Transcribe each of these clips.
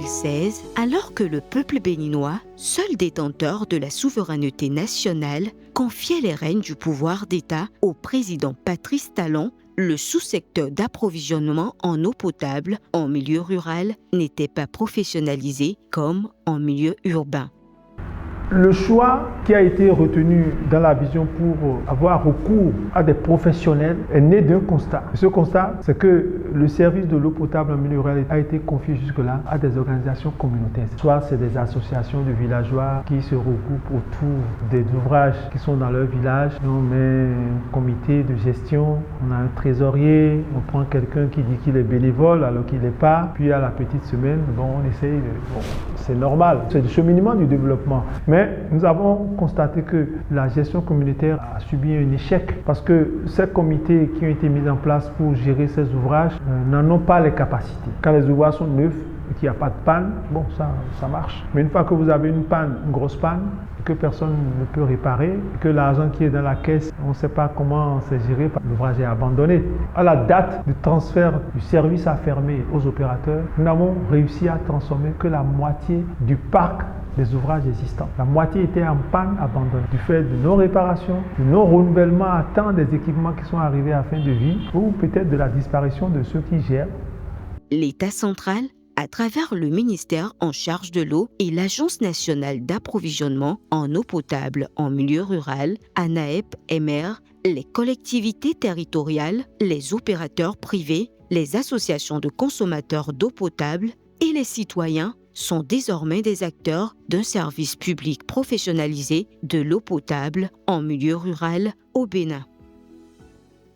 2016, alors que le peuple béninois, seul détenteur de la souveraineté nationale, confiait les rênes du pouvoir d'État au président Patrice Talon, le sous-secteur d'approvisionnement en eau potable en milieu rural n'était pas professionnalisé comme en milieu urbain. Le choix qui a été retenu dans la vision pour avoir recours à des professionnels est né d'un constat. Ce constat, c'est que le service de l'eau potable en milieu rural a été confié jusque-là à des organisations communautaires. Soit c'est des associations de villageois qui se regroupent autour des ouvrages qui sont dans leur village. On met un comité de gestion, on a un trésorier, on prend quelqu'un qui dit qu'il est bénévole alors qu'il n'est pas. Puis à la petite semaine, on essaye, c'est normal, c'est le cheminement du développement. Mais nous avons constaté que la gestion communautaire a subi un échec parce que ces comités qui ont été mis en place pour gérer ces ouvrages n'en ont pas les capacités. Quand les ouvrages sont neufs et qu'il n'y a pas de panne, ça marche. Mais une fois que vous avez une panne, une grosse panne, et que personne ne peut réparer, et que l'argent qui est dans la caisse, on ne sait pas comment c'est géré, l'ouvrage est abandonné. À la date du transfert du service à fermer aux opérateurs, nous n'avons réussi à transformer que la moitié du parc des ouvrages existants. La moitié était en panne abandonnée du fait de non-réparation, de non-renouvellement à temps des équipements qui sont arrivés à fin de vie ou peut-être de la disparition de ceux qui gèrent. L'État central, à travers le ministère en charge de l'eau et l'Agence nationale d'approvisionnement en eau potable en milieu rural, ANAEP-MR, les collectivités territoriales, les opérateurs privés, les associations de consommateurs d'eau potable et les citoyens sont désormais des acteurs d'un service public professionnalisé de l'eau potable en milieu rural au Bénin.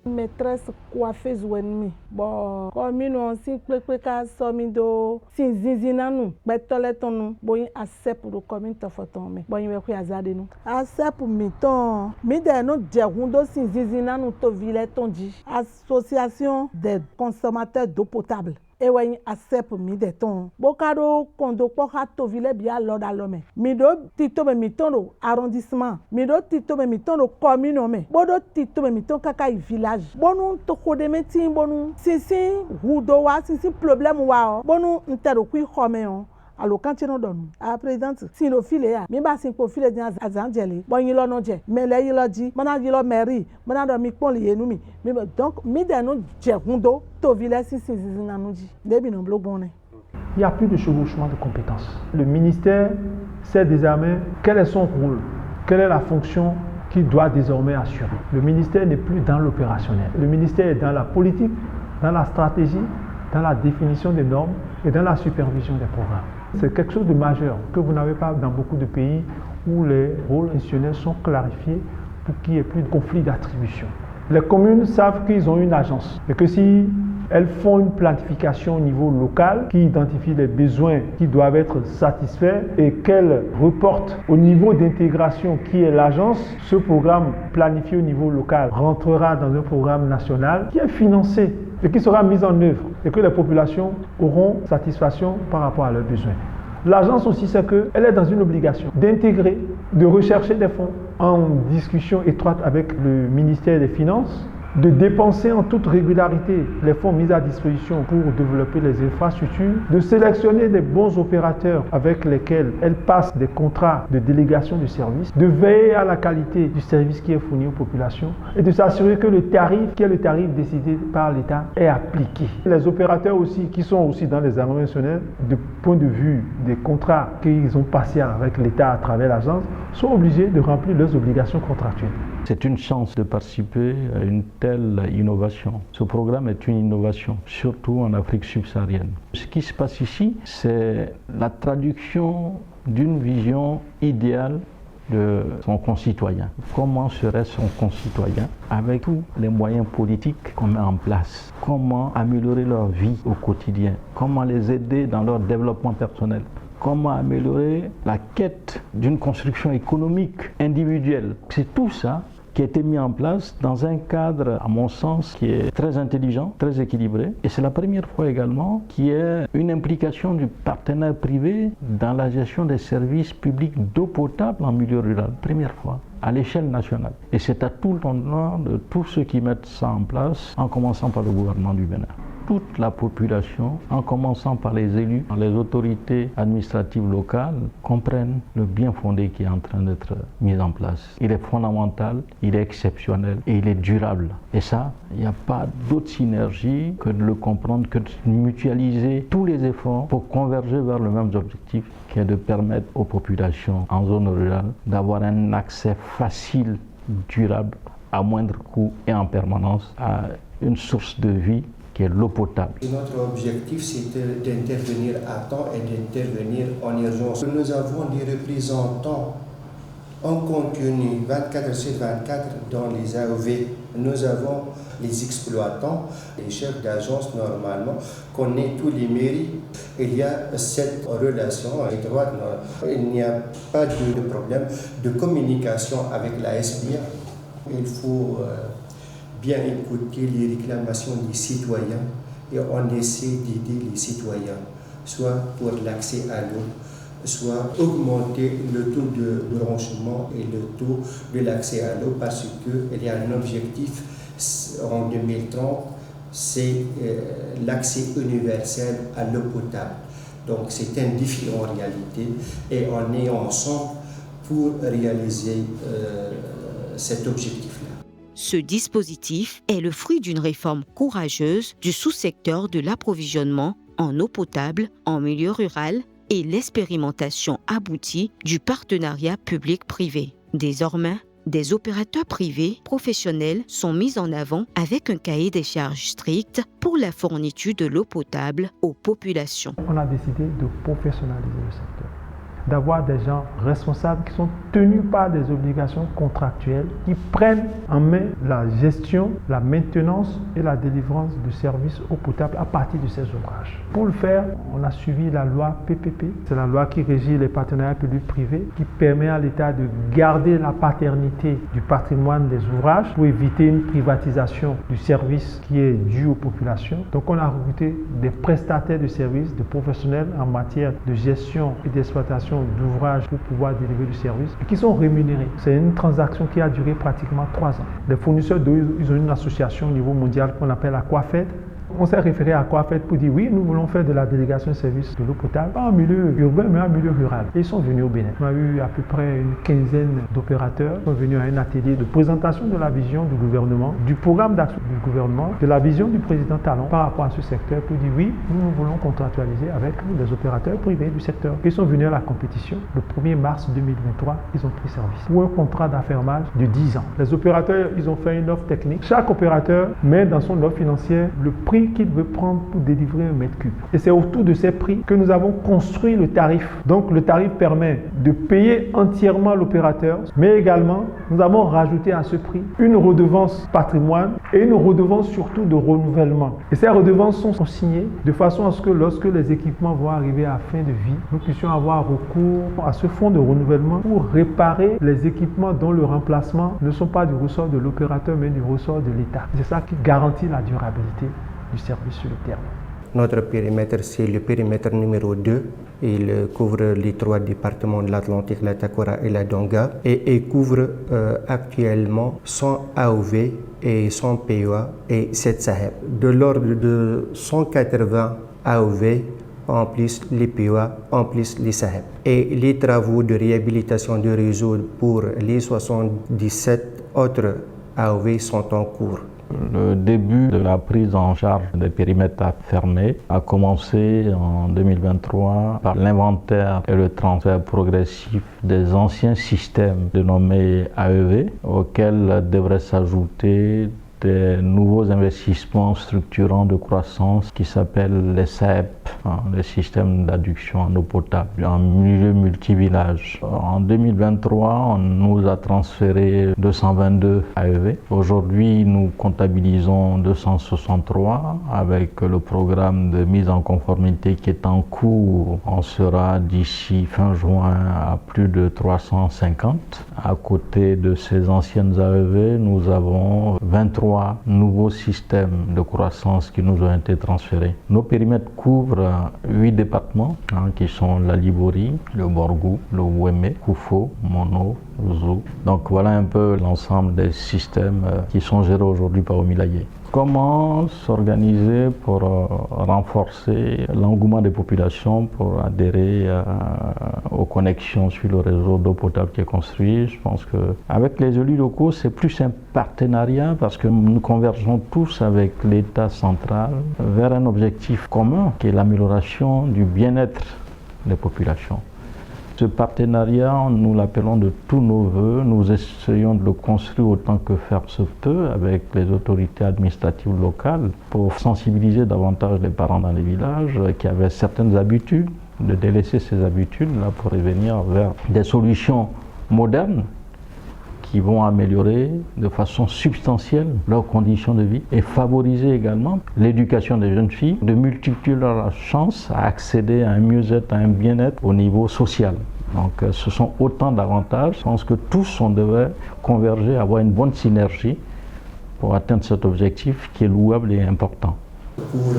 Maîtresse coiffeuse ou ennemie. Bon, comme nous si préca somido si zizinanu, betoletonu, bon assez pour commune tofotome. Bon ywe ku azade nu. Assez pour miton. Mi de no djegundo si zizinanu to ville tonji. Association des consommateurs d'eau potable. Et ouais, assez pour mi de ton. Bokado kondo poka to ville bia loda lome. Mi do tito me mitono arrondissement. Mi do tito me mitono commune me. Bodo tito me miton kaka village. Bonu to kode metin bonu. Sisi hudo wa sisi problème wa. Bonu ntero kui xome on. Alors quand tu nous donnes à présidente si le filet a mi ba sin ko filet din azanjeli bon yin lo no je mele yin lo ji mana yin lo mairie mana do mi pon liye nu mi donc mi de no je hundo to village si na nu ji debi no blog bonne. Il n'y a plus de chevauchement de compétences. Le ministère sait désormais quel est son rôle, quelle est la fonction qu'il doit désormais assurer. Le ministère n'est plus dans l'opérationnel. Le ministère est dans la politique, dans la stratégie, dans la définition des normes et dans la supervision des programmes. C'est quelque chose de majeur que vous n'avez pas dans beaucoup de pays où les rôles institutionnels sont clarifiés pour qu'il n'y ait plus de conflit d'attribution. Les communes savent qu'ils ont une agence et que si elles font une planification au niveau local qui identifie les besoins qui doivent être satisfaits et qu'elles reportent au niveau d'intégration qui est l'agence, ce programme planifié au niveau local rentrera dans un programme national qui est financé et qui sera mis en œuvre et que les populations auront satisfaction par rapport à leurs besoins. L'agence aussi, c'est qu'elle est dans une obligation d'intégrer, de rechercher des fonds en discussion étroite avec le ministère des Finances, de dépenser en toute régularité les fonds mis à disposition pour développer les infrastructures, de sélectionner des bons opérateurs avec lesquels elle passe des contrats de délégation de services, de veiller à la qualité du service qui est fourni aux populations et de s'assurer que le tarif, qui est le tarif décidé par l'État, est appliqué. Les opérateurs aussi, qui sont aussi dans les armes nationales, du point de vue des contrats qu'ils ont passés avec l'État à travers l'agence, sont obligés de remplir leurs obligations contractuelles. C'est une chance de participer à une telle innovation. Ce programme est une innovation, surtout en Afrique subsaharienne. Ce qui se passe ici, c'est la traduction d'une vision idéale de son concitoyen. Comment serait son concitoyen avec tous les moyens politiques qu'on met en place? Comment améliorer leur vie au quotidien? Comment les aider dans leur développement personnel? Comment améliorer la quête d'une construction économique individuelle? C'est tout ça qui a été mis en place dans un cadre, à mon sens, qui est très intelligent, très équilibré. Et c'est la première fois également qu'il y a une implication du partenaire privé dans la gestion des services publics d'eau potable en milieu rural. Première fois, à l'échelle nationale. Et c'est à tout l'honneur de tous ceux qui mettent ça en place, en commençant par le gouvernement du Bénin. toute la population, en commençant par les élus, les autorités administratives locales, comprennent le bien fondé qui est en train d'être mis en place. Il est fondamental, il est exceptionnel et il est durable. Et ça, il n'y a pas d'autre synergie que de le comprendre, que de mutualiser tous les efforts pour converger vers le même objectif, qui est de permettre aux populations en zone rurale d'avoir un accès facile, durable, à moindre coût et en permanence à une source de vie qui est l'eau potable. Notre objectif, c'était d'intervenir à temps et d'intervenir en urgence. Nous avons des représentants en continu, 24/24 dans les AOV. Nous avons les exploitants, les chefs d'agence normalement, connaissent tous les mairies. Il y a cette relation étroite. Il n'y a pas de problème de communication avec la SBA. Il faut bien écouter les réclamations des citoyens et on essaie d'aider les citoyens, soit pour l'accès à l'eau, soit augmenter le taux de branchement et le taux de l'accès à l'eau, parce qu'il y a un objectif en 2030, c'est l'accès universel à l'eau potable. Donc c'est un défi en réalité et on est ensemble pour réaliser cet objectif-là. Ce dispositif est le fruit d'une réforme courageuse du sous-secteur de l'approvisionnement en eau potable en milieu rural et l'expérimentation aboutie du partenariat public-privé. Désormais, des opérateurs privés professionnels sont mis en avant avec un cahier des charges strict pour la fourniture de l'eau potable aux populations. On a décidé de professionnaliser le secteur, d'avoir des gens responsables qui sont tenus par des obligations contractuelles, qui prennent en main la gestion, la maintenance et la délivrance de services eau potable à partir de ces ouvrages. Pour le faire, on a suivi la loi PPP, c'est la loi qui régit les partenariats publics-privés, qui permet à l'État de garder la paternité du patrimoine des ouvrages pour éviter une privatisation du service qui est dû aux populations. Donc on a recruté des prestataires de services, des professionnels en matière de gestion et d'exploitation d'ouvrages pour pouvoir délivrer du service et qui sont rémunérés. C'est une transaction qui a duré pratiquement 3 ans. Les fournisseurs d'eau, ils ont une association au niveau mondial qu'on appelle Aquafed. On s'est référé à Aquafed pour dire oui, nous voulons faire de la délégation de services de l'eau potable, pas en milieu urbain, mais en milieu rural. Et ils sont venus au Bénin. On a eu à peu près une quinzaine d'opérateurs qui sont venus à un atelier de présentation de la vision du gouvernement, du programme d'action du gouvernement, de la vision du président Talon par rapport à ce secteur pour dire oui, nous voulons contractualiser avec les opérateurs privés du secteur. Ils sont venus à la compétition. Le 1er mars 2023, ils ont pris service pour un contrat d'affermage de 10 ans. Les opérateurs, ils ont fait une offre technique. Chaque opérateur met dans son offre financière le prix qu'il veut prendre pour délivrer un mètre cube. Et c'est autour de ces prix que nous avons construit le tarif. Donc le tarif permet de payer entièrement l'opérateur, mais également nous avons rajouté à ce prix une redevance patrimoine et une redevance surtout de renouvellement. Et ces redevances sont signées de façon à ce que lorsque les équipements vont arriver à fin de vie, nous puissions avoir recours à ce fonds de renouvellement pour réparer les équipements dont le remplacement ne sont pas du ressort de l'opérateur mais du ressort de l'État. C'est ça qui garantit la durabilité du service sur le terrain. Notre périmètre, c'est le périmètre numéro 2. Il couvre les 3 départements de l'Atlantique, la Takora et la Donga. Et il couvre actuellement 100 AOV et 100 POA et 7 SAHEP. De l'ordre de 180 AOV, en plus les POA, en plus les SAHEP. Et les travaux de réhabilitation du réseau pour les 77 autres AOV sont en cours. Le début de la prise en charge des périmètres fermés a commencé en 2023 par l'inventaire et le transfert progressif des anciens systèmes dénommés AEV, auxquels devraient s'ajouter des nouveaux investissements structurants de croissance qui s'appellent les SAEP, les systèmes d'adduction en eau potable, en milieu multivillage. En 2023, on nous a transféré 222 AEV. Aujourd'hui, nous comptabilisons 263 avec le programme de mise en conformité qui est en cours. On sera d'ici fin juin à plus de 350. À côté de ces anciennes AEV, nous avons 23 nouveaux systèmes de croissance qui nous ont été transférés. Nos périmètres couvrent 8 départements qui sont la Liborie, le Borgou, le Ouémé, Koufo, Mono, Zou. Donc voilà un peu l'ensemble des systèmes qui sont gérés aujourd'hui par Omilaye. Comment s'organiser pour renforcer l'engouement des populations pour adhérer aux connexions sur le réseau d'eau potable qui est construit? Je pense qu'avec les élus locaux, c'est plus un partenariat parce que nous convergeons tous avec l'État central vers un objectif commun qui est l'amélioration du bien-être des populations. Ce partenariat, nous l'appelons de tous nos voeux. Nous essayons de le construire autant que faire se peut avec les autorités administratives locales pour sensibiliser davantage les parents dans les villages qui avaient certaines habitudes, de délaisser ces habitudes-là pour revenir vers des solutions modernes qui vont améliorer de façon substantielle leurs conditions de vie et favoriser également l'éducation des jeunes filles, de multiplier leurs chances à accéder à un mieux-être, à un bien-être au niveau social. Donc ce sont autant d'avantages. Je pense que tous on devrait converger, avoir une bonne synergie pour atteindre cet objectif qui est louable et important. Pour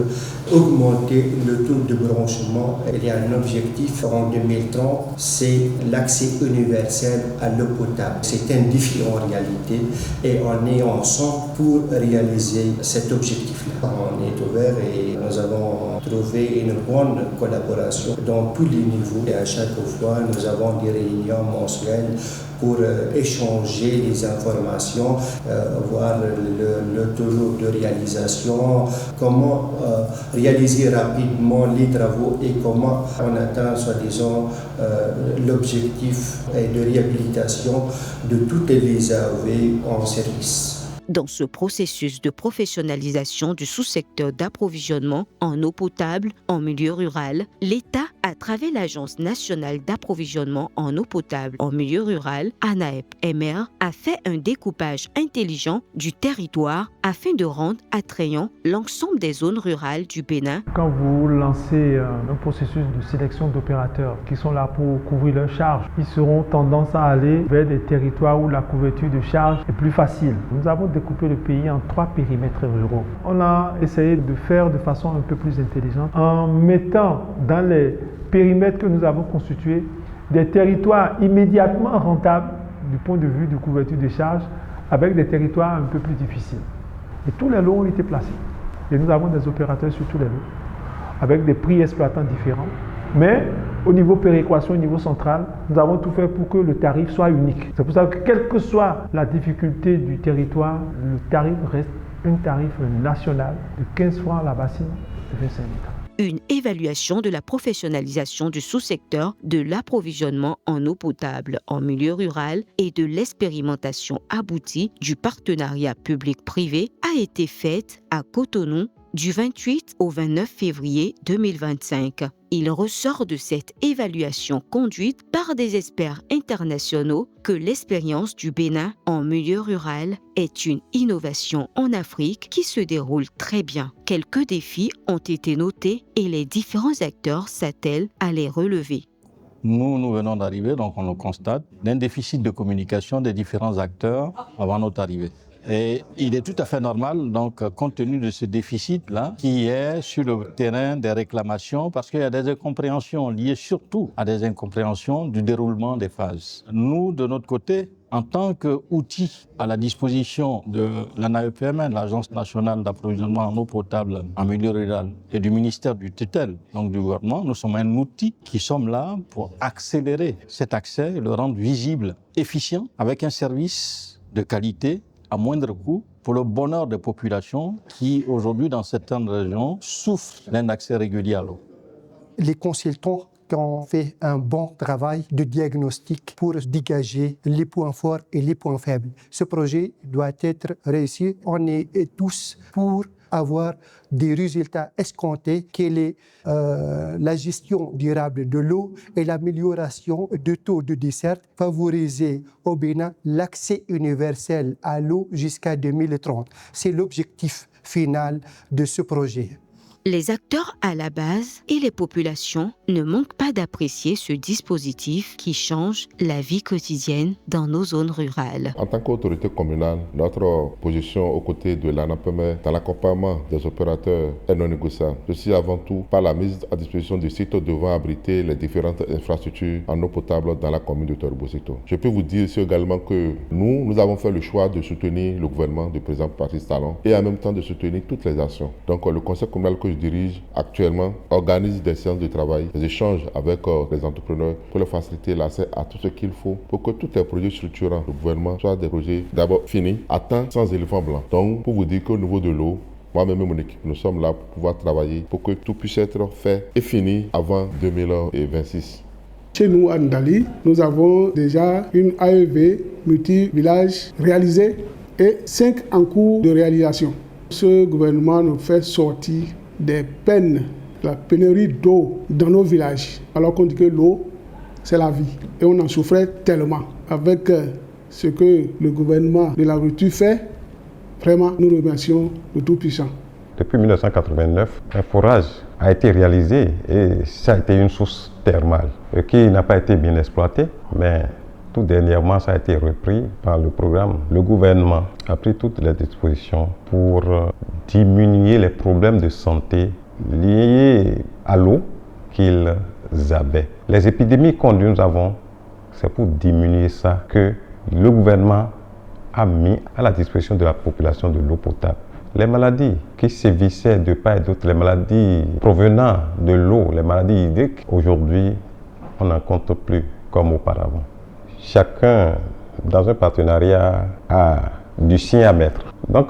augmenter le taux de branchement, il y a un objectif en 2030, c'est l'accès universel à l'eau potable. C'est un défi en réalité et on est ensemble pour réaliser cet objectif-là. On est ouvert et nous avons trouvé une bonne collaboration dans tous les niveaux et à chaque fois nous avons des réunions mensuelles pour échanger les informations, voir le taux de réalisation, comment réaliser rapidement les travaux et comment on atteint, soi-disant, l'objectif de réhabilitation de toutes les AOV en service. Dans ce processus de professionnalisation du sous-secteur d'approvisionnement en eau potable en milieu rural, l'État, à travers l'Agence nationale d'approvisionnement en eau potable en milieu rural, ANAEP-MR, a fait un découpage intelligent du territoire afin de rendre attrayant l'ensemble des zones rurales du Bénin. Quand vous lancez un processus de sélection d'opérateurs qui sont là pour couvrir leurs charges, ils seront tendance à aller vers des territoires où la couverture de charges est plus facile. Nous avons découpé le pays en 3 périmètres ruraux. On a essayé de faire de façon un peu plus intelligente en mettant dans les périmètres que nous avons constitués des territoires immédiatement rentables du point de vue de couverture de charges avec des territoires un peu plus difficiles. Et tous les lots ont été placés. Et nous avons des opérateurs sur tous les lots avec des prix exploitants différents. Mais au niveau péréquation, au niveau central, nous avons tout fait pour que le tarif soit unique. C'est pour ça que quelle que soit la difficulté du territoire, le tarif reste un tarif national de 15 francs la bassine de 25 litres. Une évaluation de la professionnalisation du sous-secteur de l'approvisionnement en eau potable en milieu rural et de l'expérimentation aboutie du partenariat public-privé a été faite à Cotonou du 28 au 29 février 2025. Il ressort de cette évaluation conduite par des experts internationaux que l'expérience du Bénin en milieu rural est une innovation en Afrique qui se déroule très bien. Quelques défis ont été notés et les différents acteurs s'attellent à les relever. Nous venons d'arriver, donc on le constate, d'un déficit de communication des différents acteurs avant notre arrivée. Et il est tout à fait normal, donc, compte tenu de ce déficit-là, qui est sur le terrain des réclamations, parce qu'il y a des incompréhensions liées surtout à des incompréhensions du déroulement des phases. Nous, de notre côté, en tant qu'outil à la disposition de l'ANAEP-MR, l'Agence nationale d'approvisionnement en eau potable en milieu rural, et du ministère du tutelle, donc du gouvernement, nous sommes un outil qui sommes là pour accélérer cet accès et le rendre visible, efficient, avec un service de qualité, à moindre coût, pour le bonheur des populations qui, aujourd'hui, dans certaines régions, souffrent d'un accès régulier à l'eau. Les consultants qui ont fait un bon travail de diagnostic pour dégager les points forts et les points faibles. Ce projet doit être réussi. On est tous pour avoir des résultats escomptés, quelle est la gestion durable de l'eau et l'amélioration du taux de desserte, favoriser au Bénin l'accès universel à l'eau jusqu'à 2030. C'est l'objectif final de ce projet. Les acteurs à la base et les populations ne manquent pas d'apprécier ce dispositif qui change la vie quotidienne dans nos zones rurales. En tant qu'autorité communale, notre position aux côtés de l'ANAPEMER dans l'accompagnement des opérateurs est non négociable. Ceci avant tout par la mise à disposition du site devant abriter les différentes infrastructures en eau potable dans la commune de Toribosito. Je peux vous dire ici également que nous avons fait le choix de soutenir le gouvernement du président Patrice Talon et en même temps de soutenir toutes les actions. Donc le conseil communal que je dirige actuellement organise des séances de travail, des échanges avec les entrepreneurs pour leur faciliter l'accès à tout ce qu'il faut pour que tous les projets structurants du gouvernement soient des projets d'abord finis, atteints sans éléphant blanc. Donc pour vous dire qu'au niveau de l'eau, moi-même et mon équipe, nous sommes là pour pouvoir travailler pour que tout puisse être fait et fini avant 2026. Chez nous, à Ndali, nous avons déjà une AEV multi-village réalisée et 5 en cours de réalisation. Ce gouvernement nous fait sortir des peines, la pénurie d'eau dans nos villages, alors qu'on dit que l'eau, c'est la vie. Et on en souffrait tellement. Avec ce que le gouvernement de la rupture fait, vraiment, nous remercions le Tout-Puissant. Depuis 1989, un forage a été réalisé et ça a été une source thermale qui n'a pas été bien exploitée, mais tout dernièrement, ça a été repris par le programme. Le gouvernement a pris toutes les dispositions pour diminuer les problèmes de santé liés à l'eau qu'ils avaient. Les épidémies que nous avons, c'est pour diminuer ça que le gouvernement a mis à la disposition de la population de l'eau potable. Les maladies qui sévissaient de part et d'autre, les maladies provenant de l'eau, les maladies hydriques, aujourd'hui, on n'en compte plus comme auparavant. Chacun, dans un partenariat, a du sien à mettre. Donc,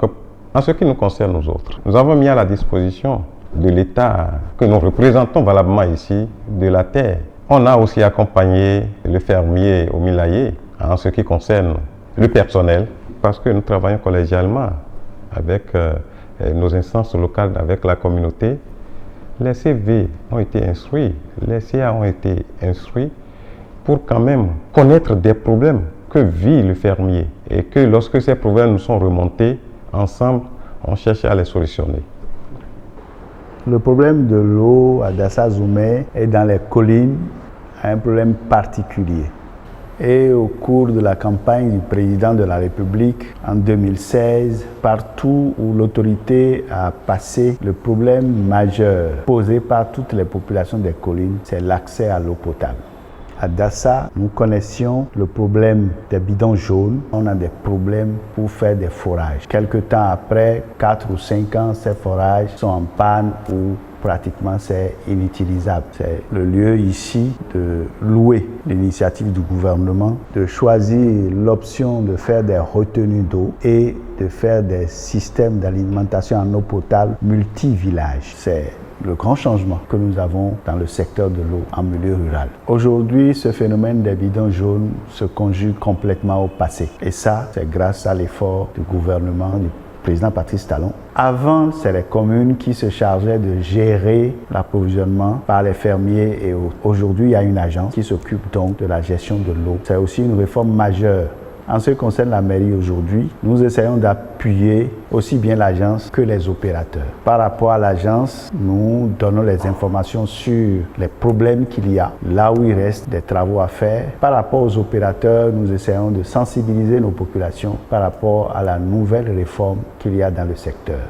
en ce qui nous concerne, nous autres, nous avons mis à la disposition de l'État que nous représentons valablement ici, de la terre. On a aussi accompagné le fermier au Milaye en ce qui concerne le personnel, parce que nous travaillons collégialement avec nos instances locales, avec la communauté. Les CV ont été instruits, les CA ont été instruits pour quand même connaître des problèmes que vit le fermier et que lorsque ces problèmes nous sont remontés, ensemble, on cherche à les solutionner. Le problème de l'eau à Dassa-Zoumé et dans les collines a un problème particulier. Et au cours de la campagne du président de la République en 2016, partout où l'autorité a passé, le problème majeur posé par toutes les populations des collines, c'est l'accès à l'eau potable. À Dassa, nous connaissions le problème des bidons jaunes. On a des problèmes pour faire des forages. Quelque temps après, 4 ou 5 ans, ces forages sont en panne ou pratiquement c'est inutilisable. C'est le lieu ici de louer l'initiative du gouvernement, de choisir l'option de faire des retenues d'eau et de faire des systèmes d'alimentation en eau potable multi-villages. C'est le grand changement que nous avons dans le secteur de l'eau en milieu rural. Aujourd'hui, ce phénomène des bidons jaunes se conjugue complètement au passé. Et ça, c'est grâce à l'effort du gouvernement, du président Patrice Talon. Avant, c'est les communes qui se chargeaient de gérer l'approvisionnement par les fermiers et autres. Aujourd'hui, il y a une agence qui s'occupe donc de la gestion de l'eau. C'est aussi une réforme majeure. En ce qui concerne la mairie aujourd'hui, nous essayons d'appuyer aussi bien l'agence que les opérateurs. Par rapport à l'agence, nous donnons les informations sur les problèmes qu'il y a, là où il reste des travaux à faire. Par rapport aux opérateurs, nous essayons de sensibiliser nos populations par rapport à la nouvelle réforme qu'il y a dans le secteur.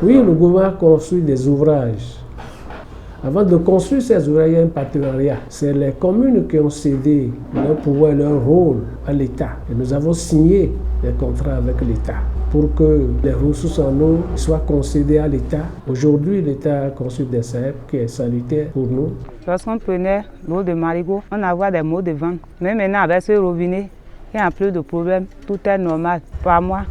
Oui, le gouvernement construit des ouvrages. Avant de construire ces ouvrages, il y a un partenariat. C'est les communes qui ont cédé leur pouvoir, leur rôle à l'État. Et nous avons signé des contrats avec l'État pour que les ressources en eau soient concédées à l'État. Aujourd'hui, l'État a construit des SAEP qui est salutaire pour nous. Lorsqu'on prenait l'eau de Marigot, on avait des maux de ventre. Mais maintenant, avec ce robinet, il n'y a plus de problème. Tout est normal. Par mois,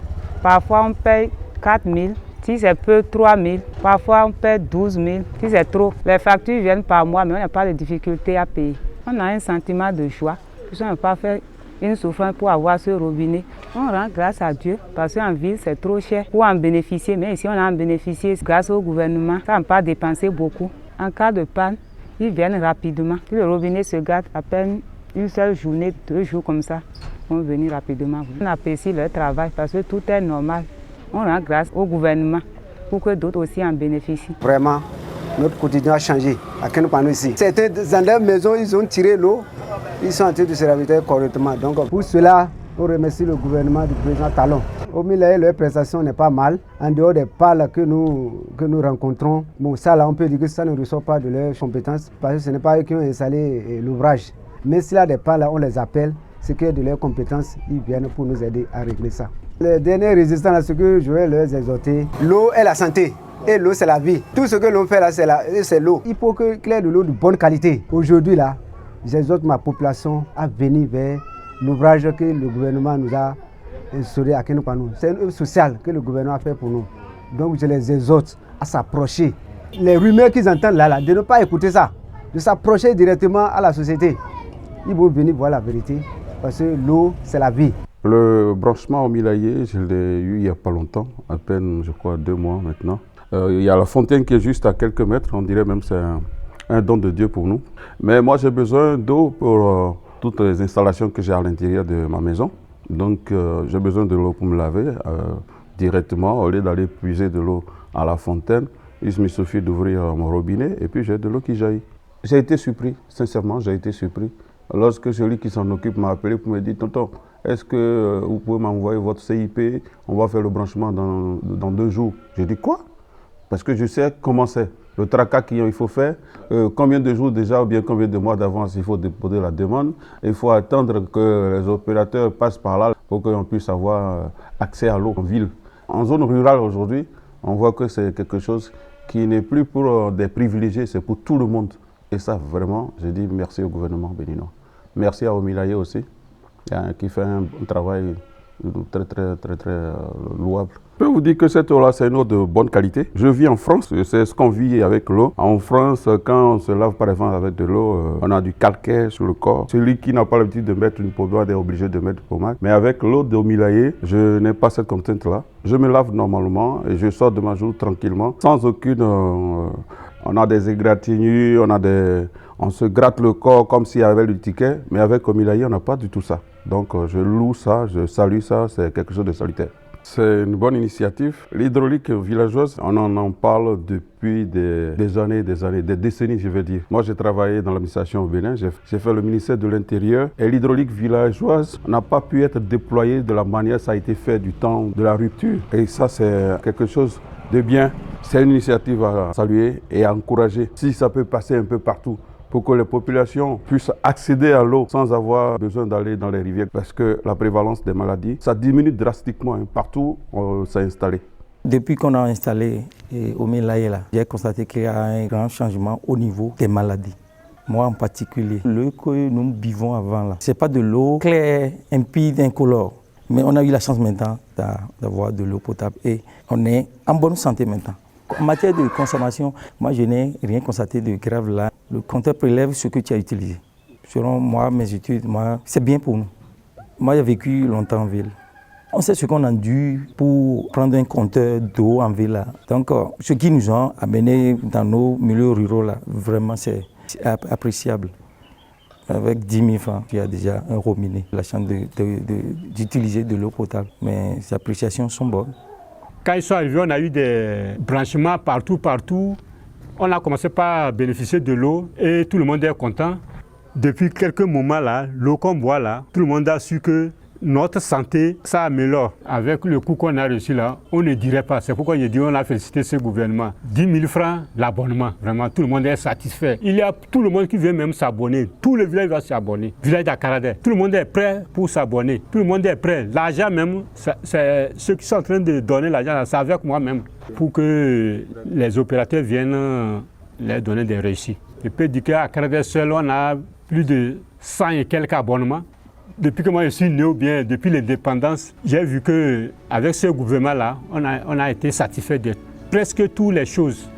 parfois on paye 4 000. Si c'est peu, 3 000. Parfois, on paie 12 000. Si c'est trop, les factures viennent par mois, mais on n'a pas de difficulté à payer. On a un sentiment de joie. On n'a pas fait une souffrance pour avoir ce robinet. On rend grâce à Dieu, parce qu'en ville, c'est trop cher pour en bénéficier. Mais ici, on a en bénéficié grâce au gouvernement. Ça n'a pas dépensé beaucoup. En cas de panne, ils viennent rapidement. Si le robinet se gâte, à peine une seule journée, 2 jours comme ça, ils vont venir rapidement. On apprécie leur travail parce que tout est normal. On rend grâce au gouvernement pour que d'autres aussi en bénéficient. Vraiment, notre quotidien a changé à Kenopano ici. Certains dans leur maison, ils ont tiré l'eau, ils sont en train de se ravitailler correctement. Donc pour cela, on remercie le gouvernement du président Talon. Au milieu, leur prestation n'est pas mal. En dehors des pales que nous rencontrons, bon, ça là, on peut dire que ça ne ressort pas de leurs compétences parce que ce n'est pas eux qui ont installé l'ouvrage. Mais s'il y a des pales, on les appelle, c'est que de leurs compétences, ils viennent pour nous aider à régler ça. Les derniers résistants, là, ce que je vais leur exhorter, l'eau est la santé. Et l'eau, c'est la vie. Tout ce que l'on fait là, c'est l'eau. Il faut qu'il y ait de l'eau de bonne qualité. Aujourd'hui, là, j'exhorte ma population à venir vers l'ouvrage que le gouvernement nous a instauré à Kenopano. C'est une œuvre sociale que le gouvernement a fait pour nous. Donc, je les exhorte à s'approcher. Les rumeurs qu'ils entendent là, de ne pas écouter ça, de s'approcher directement à la société. Ils vont venir voir la vérité parce que l'eau, c'est la vie. Le branchement au Milaye, je l'ai eu il n'y a pas longtemps, à peine, je crois, 2 mois maintenant. Il y a la fontaine qui est juste à quelques mètres, on dirait même que c'est un don de Dieu pour nous. Mais moi, j'ai besoin d'eau pour toutes les installations que j'ai à l'intérieur de ma maison. Donc, j'ai besoin de l'eau pour me laver directement, au lieu d'aller puiser de l'eau à la fontaine. Il me suffit d'ouvrir mon robinet et puis j'ai de l'eau qui jaillit. J'ai été surpris, sincèrement, j'ai été surpris. Lorsque celui qui s'en occupe m'a appelé pour me dire « Tonton, est-ce que vous pouvez m'envoyer votre CIP? On va faire le branchement dans 2 jours. » J'ai dit « Quoi ?» Parce que je sais comment c'est, le tracas qu'il faut faire, combien de jours déjà ou bien combien de mois d'avance il faut déposer la demande. Il faut attendre que les opérateurs passent par là pour qu'on puisse avoir accès à l'eau en ville. En zone rurale aujourd'hui, on voit que c'est quelque chose qui n'est plus pour des privilégiés, c'est pour tout le monde. Et ça, vraiment, je dis merci au gouvernement béninois. Merci à Omilaye aussi, qui fait un travail très louable. Je peux vous dire que cette eau-là, c'est une eau de bonne qualité. Je vis en France, c'est ce qu'on vit avec l'eau. En France, quand on se lave par exemple avec de l'eau, on a du calcaire sur le corps. Celui qui n'a pas l'habitude de mettre une pommade est obligé de mettre une pommade. Mais avec l'eau de Omilaye, je n'ai pas cette contrainte-là. Je me lave normalement et je sors de ma joue tranquillement, sans aucune... on a des égratignures, on se gratte le corps comme s'il y avait du ticket. Mais avec Omilaye, on n'a pas du tout ça. Donc je loue ça, je salue ça, c'est quelque chose de salutaire. C'est une bonne initiative. L'hydraulique villageoise, on en parle depuis des années, des décennies, je veux dire. Moi, j'ai travaillé dans l'administration au Bénin, j'ai fait le ministère de l'Intérieur. Et l'hydraulique villageoise n'a pas pu être déployée de la manière ça a été fait du temps de la rupture. Et ça, c'est quelque chose de bien. C'est une initiative à saluer et à encourager. Si ça peut passer un peu partout, pour que les populations puissent accéder à l'eau sans avoir besoin d'aller dans les rivières. Parce que la prévalence des maladies, ça diminue drastiquement. Partout, on s'est installé. Depuis qu'on a installé Omilaye, j'ai constaté qu'il y a un grand changement au niveau des maladies. Moi en particulier, l'eau que nous buvons avant, ce n'est pas de l'eau claire, limpide, incolore. Mais on a eu la chance maintenant d'avoir de l'eau potable et on est en bonne santé maintenant. En matière de consommation, moi je n'ai rien constaté de grave là. Le compteur prélève ce que tu as utilisé. Selon moi, mes études, c'est bien pour nous. Moi j'ai vécu longtemps en ville. On sait ce qu'on a dû pour prendre un compteur d'eau en ville là. Donc ce qui nous a amené dans nos milieux ruraux là, vraiment c'est appréciable. Avec 10 000 francs, tu as déjà un robinet, la chance d'utiliser de l'eau potable. Mais les appréciations sont bonnes. Quand ils sont arrivés, on a eu des branchements partout. On a commencé par bénéficier de l'eau et tout le monde est content. Depuis quelques moments là, l'eau qu'on boit là, tout le monde a su que notre santé, ça améliore. Avec le coût qu'on a reçu là, on ne dirait pas. C'est pourquoi je dis on a félicité ce gouvernement. 10 000 francs l'abonnement. Vraiment, tout le monde est satisfait. Il y a tout le monde qui veut même s'abonner. Tout le village va s'abonner. Village d'Akaradé. Tout le monde est prêt pour s'abonner. Tout le monde est prêt. L'argent même, c'est ceux qui sont en train de donner l'argent, c'est avec moi-même. Pour que les opérateurs viennent leur donner des réussites. Je peux dire qu'à Akaradé seul, on a plus de 100 et quelques abonnements. Depuis que moi je suis né ou bien depuis l'indépendance, j'ai vu qu'avec ce gouvernement-là, on a été satisfait de presque toutes les choses.